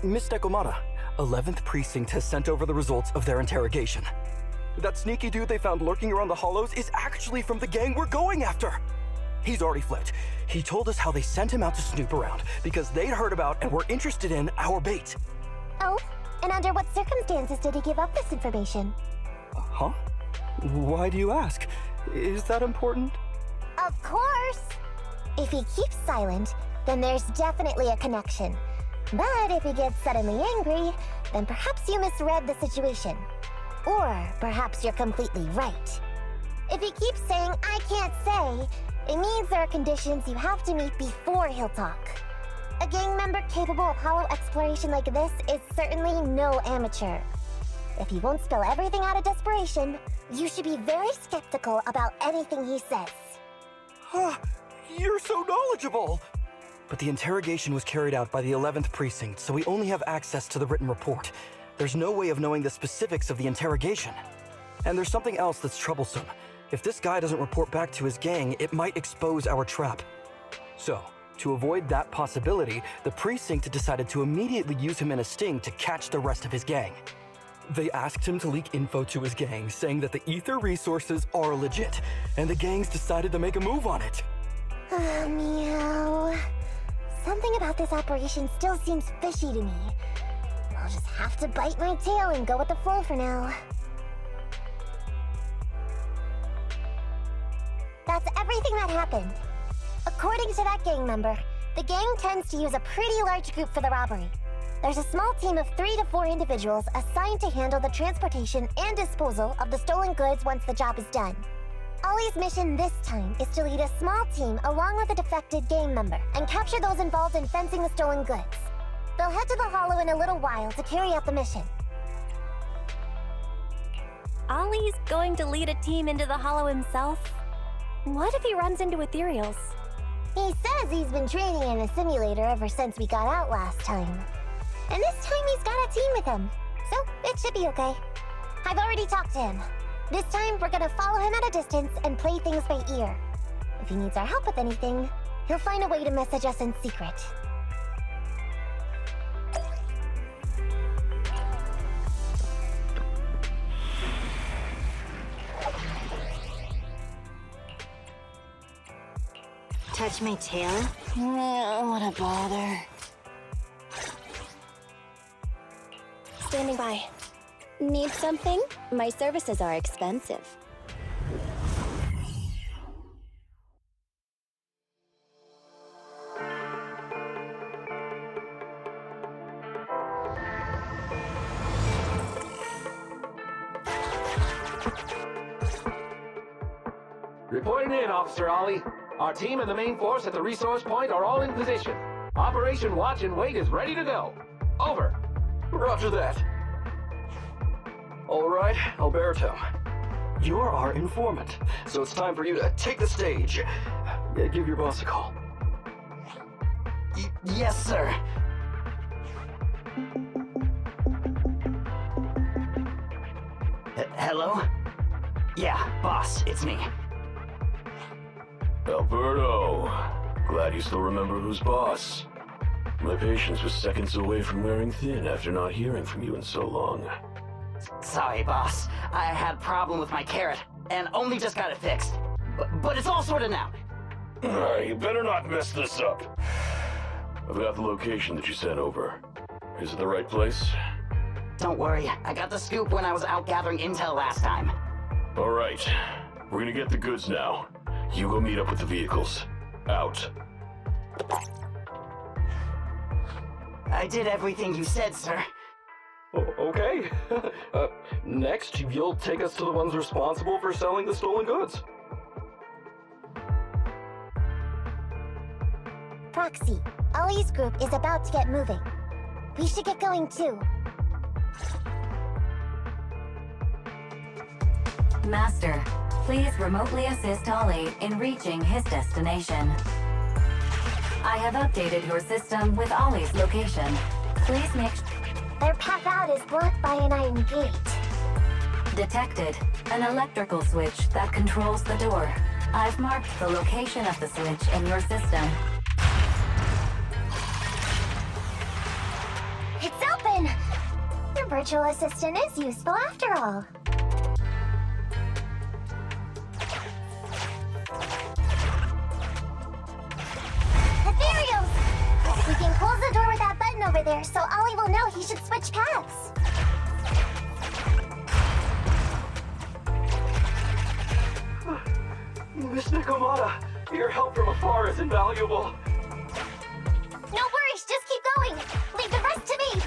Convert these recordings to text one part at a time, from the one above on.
Miss Нэкомata, 11th Precinct has sent over the results of their interrogation. That sneaky dude they found lurking around the hollows is actually from the gang we're going after! He's already flipped. He told us how they sent him out to snoop around because they'd heard about and were interested in our bait. Oh? And under what circumstances did he give up this information? Huh? Why do you ask? Is that important? Of course! If he keeps silent, then there's definitely a connection. But if he gets suddenly angry, then perhaps you misread the situation. Or perhaps you're completely right. If he keeps saying, "I can't say," it means there are conditions you have to meet before he'll talk. A gang member capable of hollow exploration like this is certainly no amateur. If he won't spill everything out of desperation, you should be very skeptical about anything he says. You're so knowledgeable! But the interrogation was carried out by the 11th Precinct, so we only have access to the written report. There's no way of knowing the specifics of the interrogation. And there's something else that's troublesome. If this guy doesn't report back to his gang, it might expose our trap. So, to avoid that possibility, the precinct decided to immediately use him in a sting to catch the rest of his gang. They asked him to leak info to his gang, saying that the ether resources are legit, and the gangs decided to make a move on it. Meow. Something about this operation still seems fishy to me. I'll just have to bite my tail and go with the flow for now. That's everything that happened. According to that gang member, the gang tends to use a pretty large group for the robbery. There's a small team of 3 to 4 individuals assigned to handle the transportation and disposal of the stolen goods once the job is done. Ollie's mission this time is to lead a small team along with a defected gang member and capture those involved in fencing the stolen goods. They'll head to the hollow in a little while to carry out the mission. Ollie's going to lead a team into the hollow himself? What if he runs into ethereals? He says he's been training in a simulator ever since we got out last time. And this time he's got a team with him, so it should be okay. I've already talked to him. This time we're gonna follow him at a distance and play things by ear. If he needs our help with anything, he'll find a way to message us in secret. Touch my tail? What a bother. Standing by. Need something? My services are expensive. Reporting in, Officer Ollie. Our team and the main force at the resource point are all in position. Operation Watch and Wait is ready to go. Over. Roger that. All right, Alberto. You're our informant, so it's time for you to take the stage. Give your boss a call. Yes, sir. Hello? Yeah, boss, it's me. Alberto, glad you still remember who's boss. My patience was seconds away from wearing thin after not hearing from you in so long. Sorry, boss. I had a problem with my carrot, and only just got it fixed. But it's all sorted now. You better not mess this up. I've got the location that you sent over. Is it the right place? Don't worry, I got the scoop when I was out gathering intel last time. All right, we're gonna get the goods now. You go meet up with the vehicles. Out. I did everything you said, sir. Okay. Next, you'll take us to the ones responsible for selling the stolen goods. Proxy, Ollie's group is about to get moving. We should get going too. Master, please remotely assist Ollie in reaching his destination. I have updated your system with Ollie's location. Please make Their path out is blocked by an iron gate. Detected. An electrical switch that controls the door. I've marked the location of the switch in your system. It's virtual assistant is useful after all. Ethereals! We can close the door with that button over there so Ollie will know he should switch paths. Miss Нэкомата, your help from afar is invaluable. No worries, just keep going. Leave the rest to me.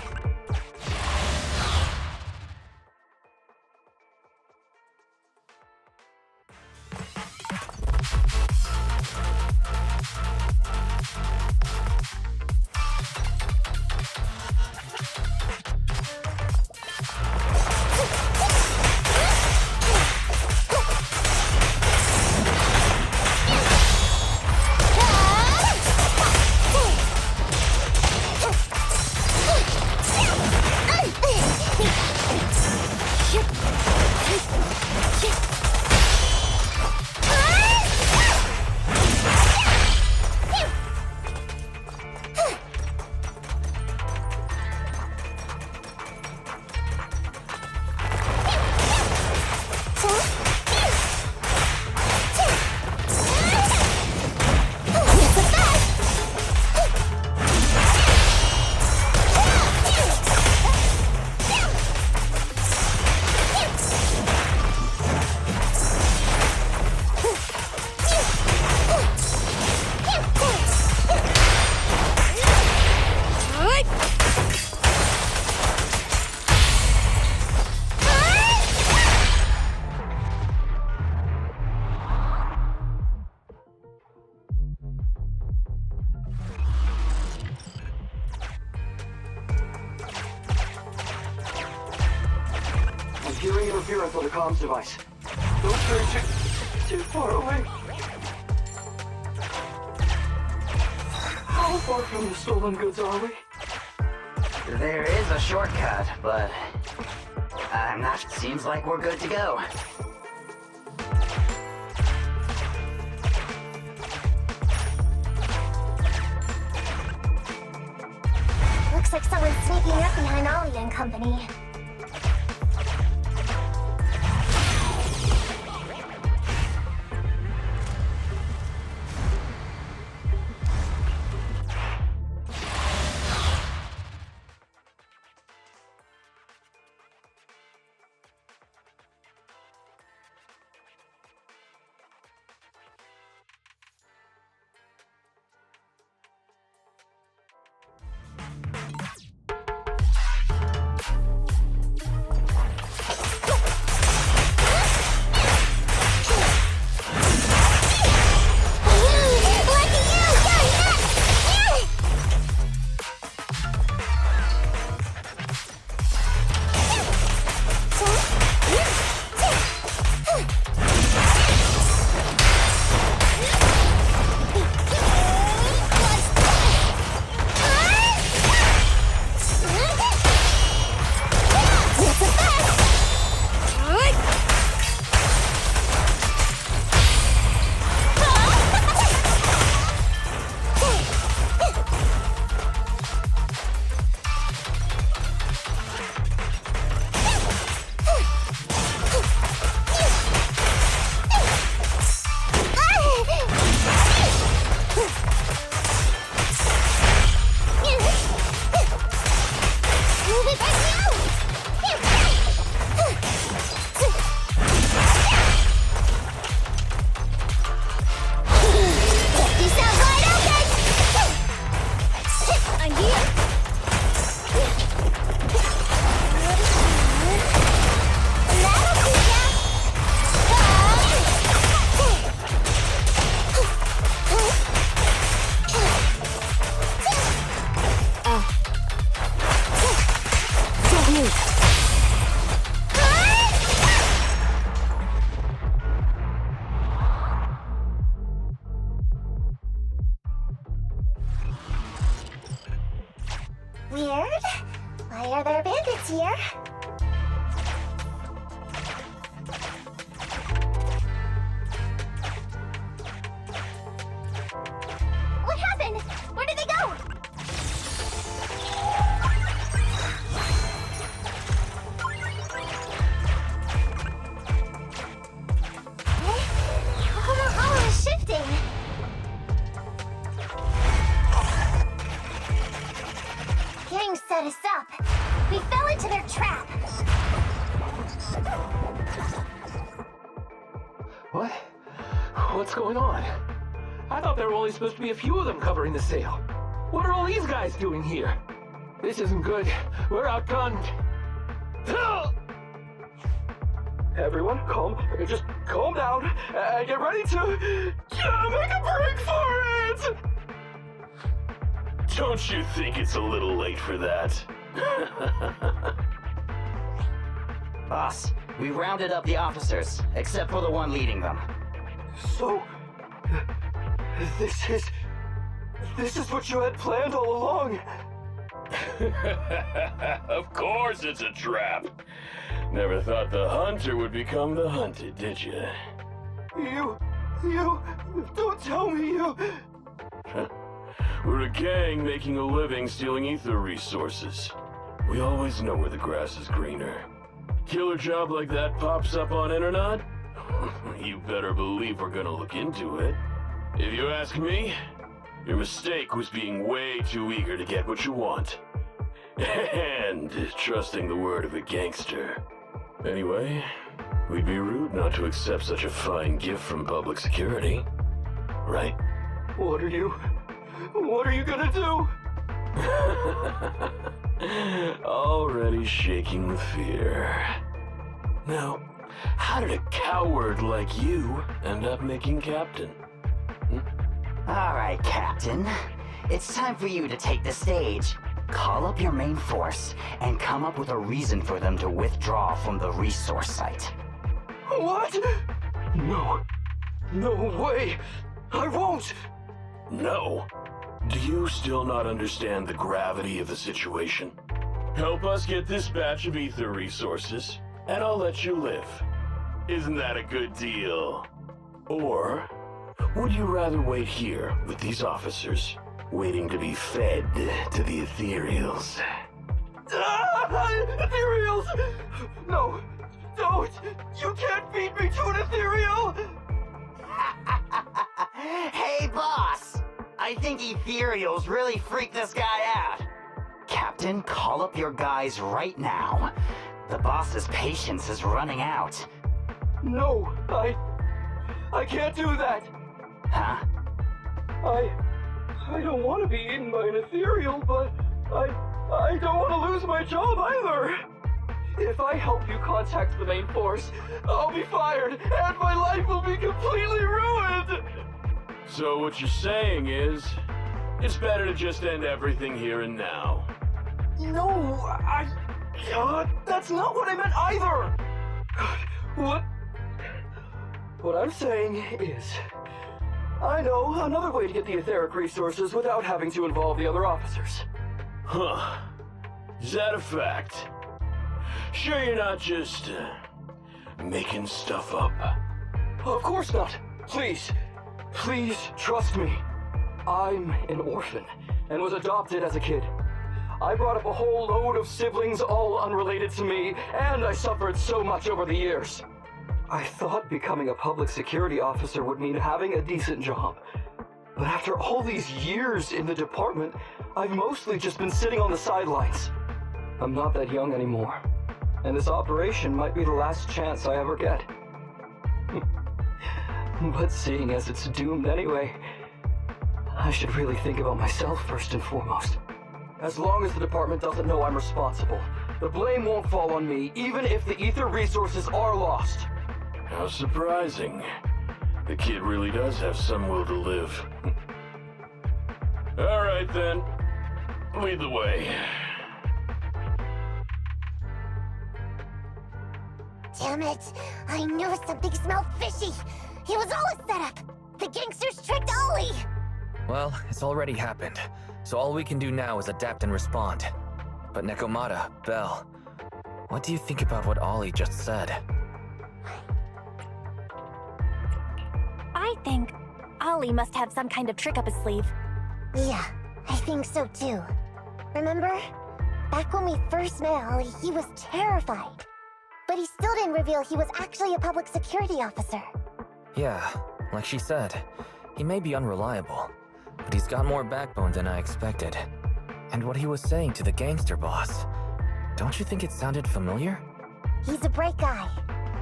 Hearing interference on the comms device. Don't turn too far away. How far from the stolen goods are we? There is a shortcut, but I'm not. Seems like we're good to go. Looks like someone's sneaking up behind Ollie and company. What? What's going on? I thought there were only supposed to be a few of them covering the sale. What are all these guys doing here? This isn't good. We're outgunned. Everyone, just calm down and get ready to make a break for it! Don't you think it's a little late for that? Boss, we rounded up the officers, except for the one leading them. So, this is what you had planned all along? Of course it's a trap. Never thought the hunter would become the hunted, did you? You, don't tell me you... We're a gang making a living stealing ether resources. We always know where the grass is greener. Killer job like that pops up on internet? You better believe we're gonna look into it. If you ask me, your mistake was being way too eager to get what you want. And trusting the word of a gangster. Anyway, we'd be rude not to accept such a fine gift from public security. Right? What are you gonna do? Already shaking with fear. Now, how did a coward like you end up making captain? All right, Captain. It's time for you to take the stage. Call up your main force and come up with a reason for them to withdraw from the resource site. What? No way! I won't! No. Do you still not understand the gravity of the situation? Help us get this batch of ether resources, and I'll let you live. Isn't that a good deal? Or would you rather wait here with these officers, waiting to be fed to the ethereals? Ethereals! No, don't! You can't feed me to an ethereal! Hey, boss! I think ethereals really freaked this guy out. Captain, call up your guys right now. The boss's patience is running out. No, I can't do that. Huh? I don't want to be eaten by an ethereal, but I don't want to lose my job either. If I help you contact the main force, I'll be fired, and my life will be completely ruined! So what you're saying is, it's better to just end everything here and now. No, that's not what I meant either! What I'm saying is, I know another way to get the etheric resources without having to involve the other officers. Huh. Is that a fact? Sure you're not just, making stuff up? Of course not. Please trust me. I'm an orphan and was adopted as a kid. I brought up a whole load of siblings, all unrelated to me, and I suffered so much over the years. I thought becoming a public security officer would mean having a decent job. But after all these years in the department, I've mostly just been sitting on the sidelines. I'm not that young anymore, and this operation might be the last chance I ever get. But seeing as it's doomed anyway, I should really think about myself first and foremost. As long as the department doesn't know I'm responsible, the blame won't fall on me, even if the ether resources are lost. How surprising. The kid really does have some will to live. All right then, lead the way. Damn it! I knew something smelled fishy! It was all a setup! The gangsters tricked Ollie! Well, it's already happened, so all we can do now is adapt and respond. But Нэкомата, Belle, what do you think about what Ollie just said? I think Ollie must have some kind of trick up his sleeve. Yeah, I think so too. Remember? Back when we first met Ollie, he was terrified. But he still didn't reveal he was actually a public security officer. Yeah, like she said, he may be unreliable, but he's got more backbone than I expected. And what he was saying to the gangster boss, don't you think it sounded familiar? He's a bright guy.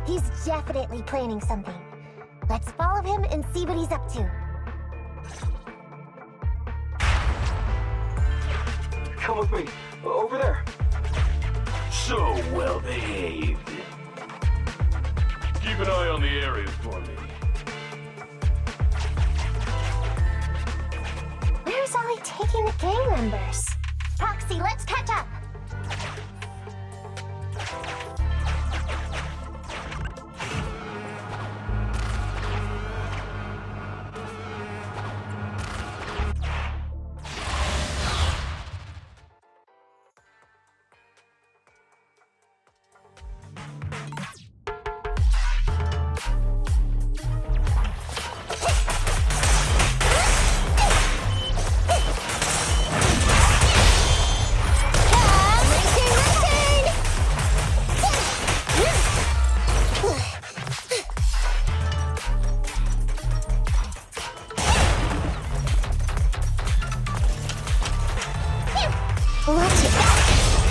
He's definitely planning something. Let's follow him and see what he's up to. Come with me. Over there. So well behaved. Keep an eye on the area for me. Where's Ollie taking the gang members? Proxy, let's catch up.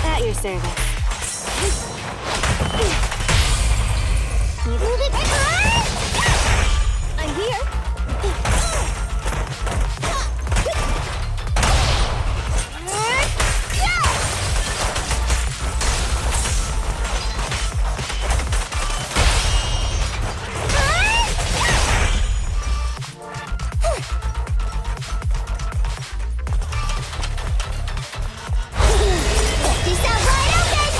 At your service. Move it back. I'm here. She sounds wide open.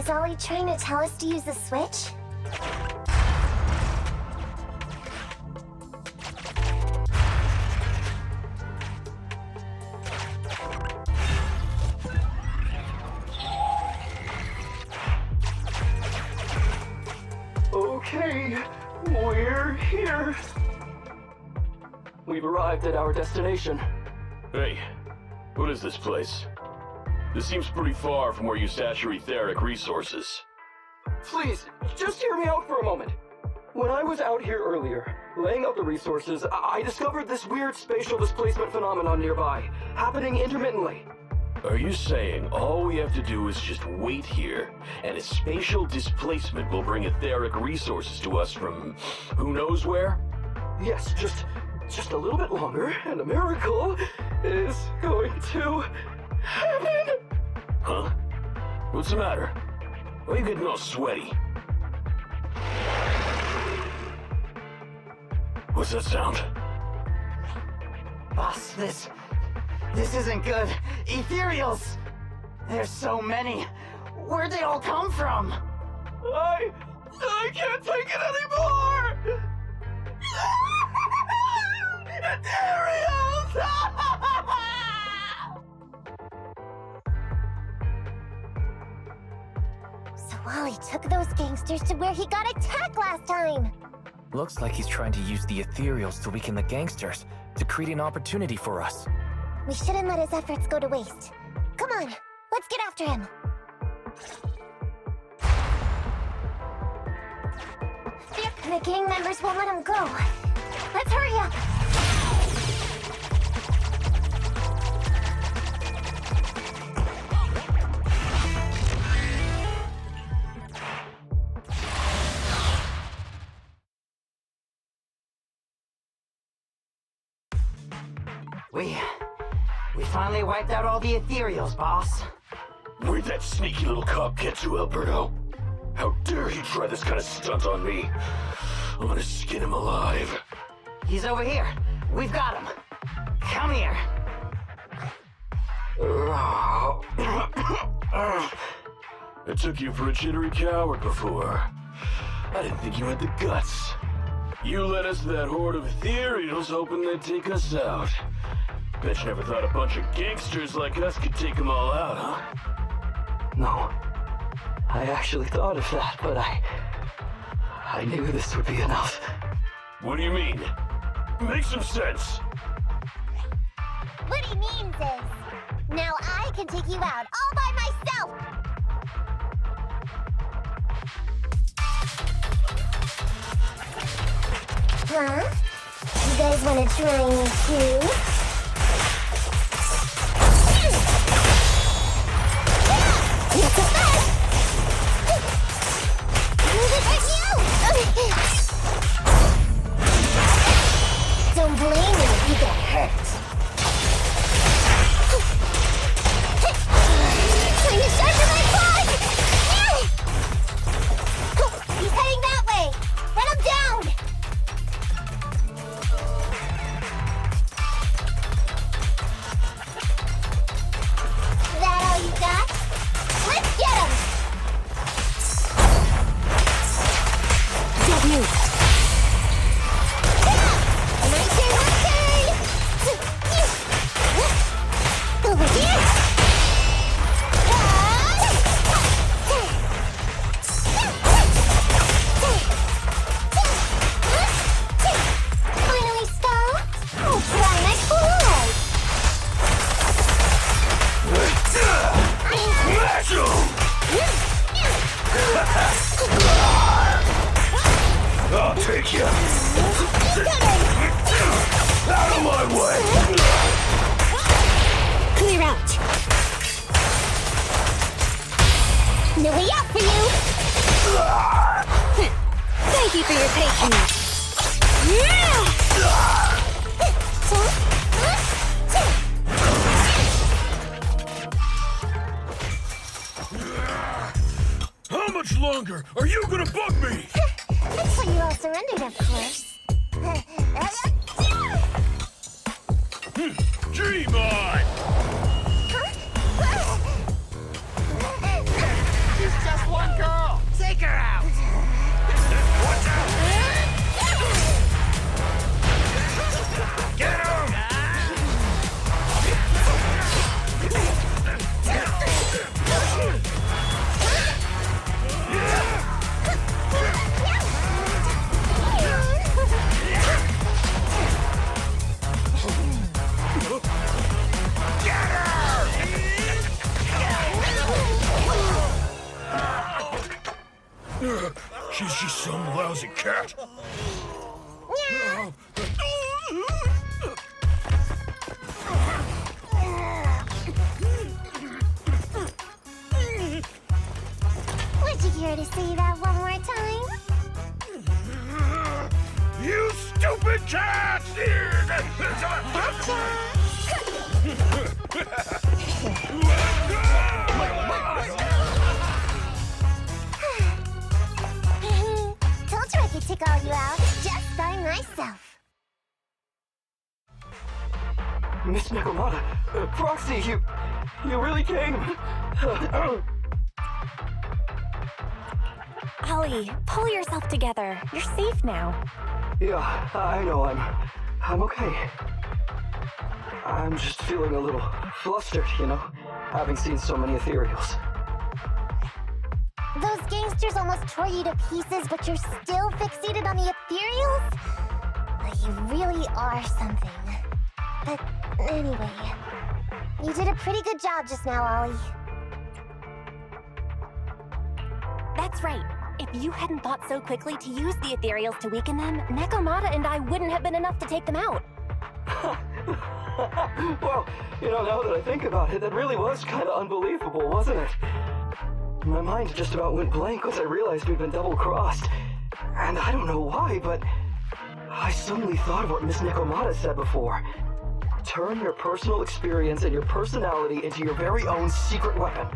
Is Ollie trying to tell us to use the switch? Okay, we're here. We've arrived at our destination. Hey, what is this place? This seems pretty far from where you stash your etheric resources. Please, just hear me out for a moment. When I was out here earlier, laying out the resources, I discovered this weird spatial displacement phenomenon nearby, happening intermittently. Are you saying all we have to do is just wait here, and a spatial displacement will bring etheric resources to us from who knows where? Yes, just a little bit longer, and a miracle is going to happen. Huh? What's the matter? Why are you getting all sweaty? What's that sound? Boss, this isn't good. Ethereals! There's so many. Where'd they all come from? I can't take it anymore! Ethereals! So Wally took those gangsters to where he got attacked last time. Looks like he's trying to use the ethereals to weaken the gangsters, to create an opportunity for us. We shouldn't let his efforts go to waste. Come on, let's get after him. The gang members won't let him go. Let's hurry up. We finally wiped out all the ethereals, boss. Where'd that sneaky little cop get to, Alberto? How dare he try this kind of stunt on me? I'm gonna skin him alive. He's over here. We've got him. Come here. I took you for a jittery coward before. I didn't think you had the guts. You led us to that horde of ethereals hoping they'd take us out. Bet you never thought a bunch of gangsters like us could take them all out, huh? No. I actually thought of that, but I knew this would be enough. What do you mean? Make some sense. What he means is, now I can take you out all by myself. Huh? You guys want to try me too? Not so fast! Don't blame me if you get hurt. Trying to sharpen my claws! He's heading that way! Run him down! That all you got? Let's get him! Don't move! Over here! Finally stopped? I'll try my claws! I'll take you. Out of my way! Clear out! No way out for you! Thank you for your patience! How much longer are you gonna bug me? Until you all surrendered, of course. Dream on! He's just She's just some lousy cat. Yeah. Would you care to say that one more time? You stupid cat! Told you I could take all you out just by myself. Miss Нэкомата, Proxy, you really came. Ollie, pull yourself together. You're safe now. Yeah, I know, I'm okay. I'm just feeling a little flustered, you know, having seen so many ethereals. Those gangsters almost tore you to pieces, but you're still fixated on the ethereals? Well, you really are something. But anyway, you did a pretty good job just now, Ollie. That's right. If you hadn't thought so quickly to use the ethereals to weaken them, Нэкомата and I wouldn't have been enough to take them out. Well, you know, now that I think about it, that really was kind of unbelievable, wasn't it? My mind just about went blank once I realized we'd been double-crossed. And I don't know why, but I suddenly thought of what Miss Нэкомata said before. Turn your personal experience and your personality into your very own secret weapon.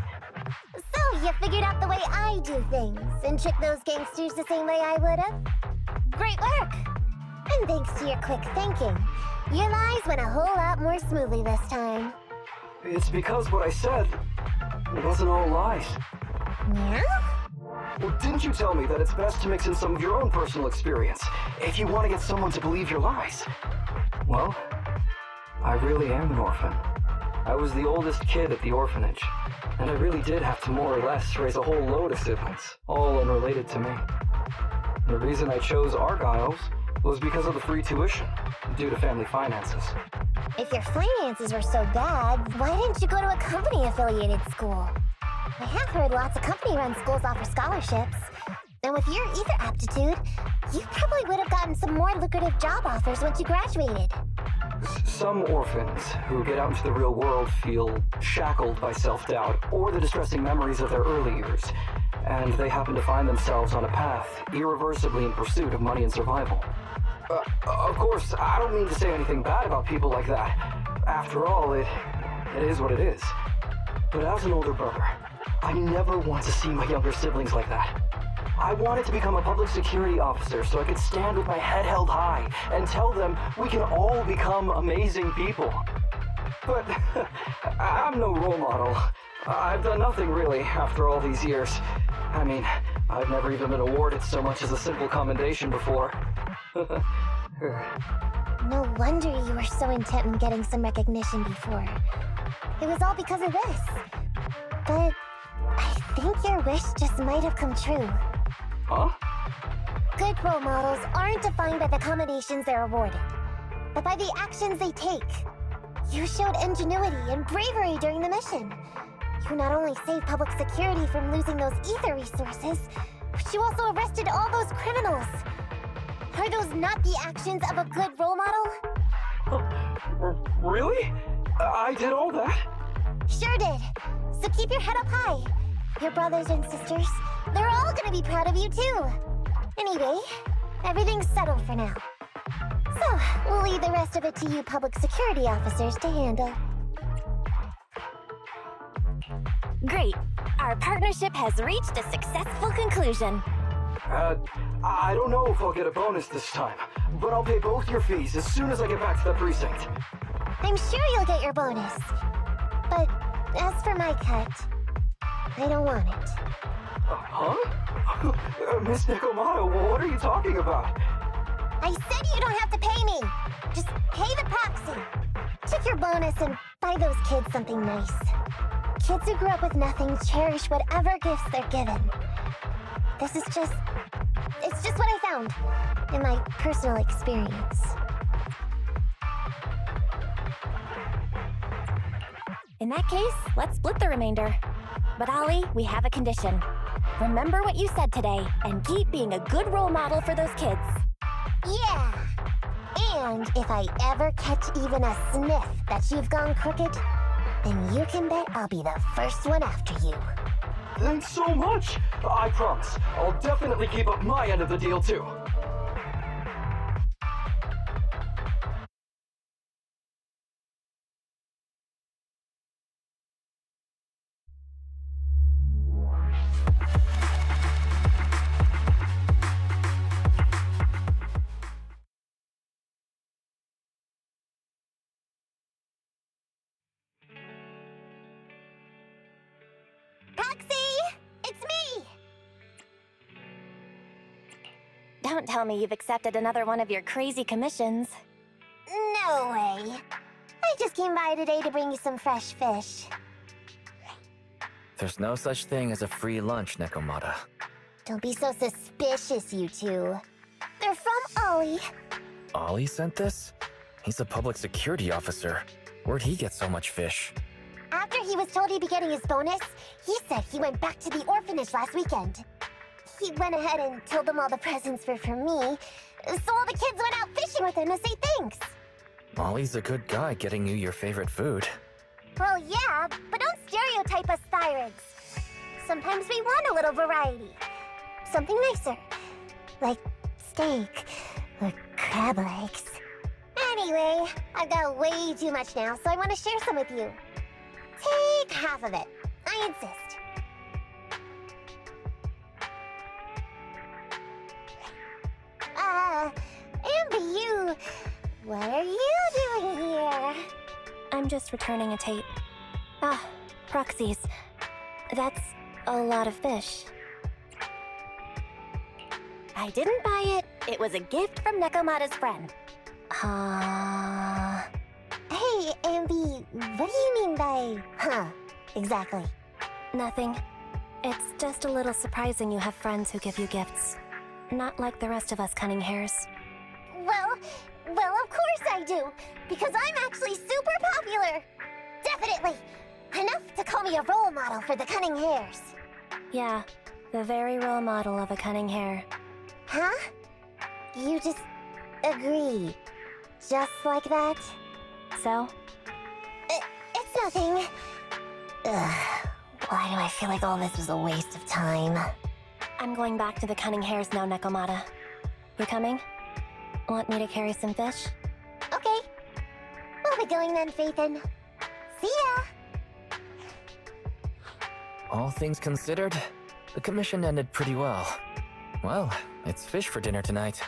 So, you figured out the way I do things and tricked those gangsters the same way I would've? Great work! And thanks to your quick thinking, your lies went a whole lot more smoothly this time. It's because what I said wasn't all lies. Yeah? Well, didn't you tell me that it's best to mix in some of your own personal experience if you want to get someone to believe your lies? Well, I really am an orphan. I was the oldest kid at the orphanage, and I really did have to more or less raise a whole load of siblings, all unrelated to me. The reason I chose Argyle's was because of the free tuition, due to family finances. If your finances were so bad, why didn't you go to a company-affiliated school? I have heard lots of company-run schools offer scholarships. And with your ether aptitude, you probably would have gotten some more lucrative job offers once you graduated. Some orphans who get out into the real world feel shackled by self-doubt or the distressing memories of their early years, and they happen to find themselves on a path irreversibly in pursuit of money and survival. Of course, I don't mean to say anything bad about people like that. After all, it is what it is. But as an older brother, I never want to see my younger siblings like that. I wanted to become a public security officer so I could stand with my head held high and tell them we can all become amazing people. But I'm no role model. I've done nothing really after all these years. I mean, I've never even been awarded so much as a simple commendation before. No wonder you were so intent on getting some recognition before. It was all because of this. But I think your wish just might have come true. Huh? Good role models aren't defined by the accommodations they're awarded, but by the actions they take. You showed ingenuity and bravery during the mission. You not only saved public security from losing those ether resources, but you also arrested all those criminals. Are those not the actions of a good role model? Really? I did all that? Sure did. So keep your head up high. Your brothers and sisters, they're all gonna be proud of you too. Anyway, everything's settled for now. So, we'll leave the rest of it to you public security officers to handle. Great. Our partnership has reached a successful conclusion. I don't know if I'll get a bonus this time, but I'll pay both your fees as soon as I get back to the precinct. I'm sure you'll get your bonus. But as for my cut, I don't want it. Huh? Miss Нэкомата, what are you talking about? I said you don't have to pay me! Just pay the proxy! Take your bonus and buy those kids something nice. Kids who grew up with nothing cherish whatever gifts they're given. This is just... it's just what I found in my personal experience. In that case, let's split the remainder. But Ollie, we have a condition. Remember what you said today, and keep being a good role model for those kids. Yeah. And if I ever catch even a sniff that you've gone crooked, then you can bet I'll be the first one after you. Thanks so much! I promise, I'll definitely keep up my end of the deal too. Don't tell me you've accepted another one of your crazy commissions. No way. I just came by today to bring you some fresh fish. There's no such thing as a free lunch, Нэкомата. Don't be so suspicious, you two. They're from Ollie. Ollie sent this? He's a public security officer. Where'd he get so much fish? After he was told he'd be getting his bonus, he said he went back to the orphanage last weekend. He went ahead and told them all the presents were for me, so all the kids went out fishing with him to say thanks. Ollie's a good guy getting you your favorite food. Well, yeah, but don't stereotype us thyroids. Sometimes we want a little variety. Something nicer. Like steak or crab legs. Anyway, I've got way too much now, so I want to share some with you. Take half of it. I insist. Amber, what are you doing here? I'm just returning a tape. Ah, proxies. That's a lot of fish. I didn't buy it. It was a gift from Нэкомata's friend. Hey, Amby, what do you mean by, exactly? Nothing. It's just a little surprising you have friends who give you gifts. Not like the rest of us cunning hares. Well, of course I do, because I'm actually super popular. Definitely. Enough to call me a role model for the cunning hares. Yeah, the very role model of a cunning hare. Huh? You just agree. Just like that? So? It's nothing. Ugh, why do I feel like all this was a waste of time? I'm going back to the cunning hares now, Нэкомata. You coming? Want me to carry some fish? Okay. We'll be going then, Phaethon. See ya! All things considered, the commission ended pretty well. Well, it's fish for dinner tonight.